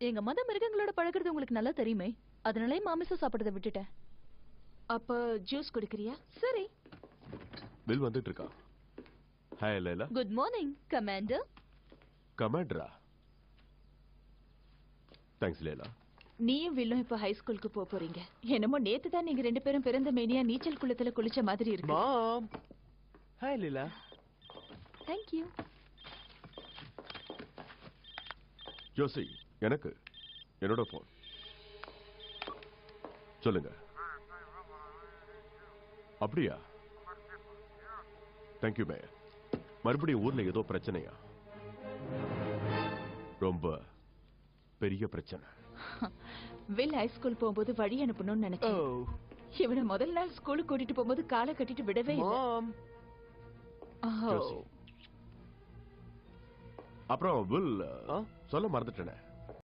எங்க மத மிருகங்களோட பழகுறது உங்களுக்கு நல்லா தெரியுமே, அதனாலே மாமிசம் சாப்பிடுறத விட்டுட்டேன். அப்ப ஜூஸ் குடிக்கிறியா? சரி. பில் வந்துட்டு இருக்கா? Hi Laila. Good morning commander. கமாண்டரா? தேங்க்ஸ் லைலா. நீயும் வில்லும் இப்ப ஹை ஸ்கூலுக்கு போறீங்க. என்னமோ நேத்து தான் நீங்க 2 பேரும் பிறந்த மேனியா நீச்சல் குளத்துல குளிச்ச மாதிரி இருக்கு. மாம். Hi Laila. Thank you. Joshi, எனக்கு என்னோட போன். சொல்லுங்க. அப்படியா? Thank you mayor. மறுபடியும் ஊர்ல ஏதோ பிரச்சனையா? ரொம்ப பெரிய பிரச்சனை. வில் ஹை ஸ்கூல் போகும்போது வழி அனுப்பணும்னு நினைச்சேன். இவனை முதல் நாள் ஸ்கூலுக்கு கூட்டிட்டு போகும்போது காலை கட்டிட்டு விடவே இல்லை. அப்புறம் வில் சொல்ல மறந்துட்டேனே.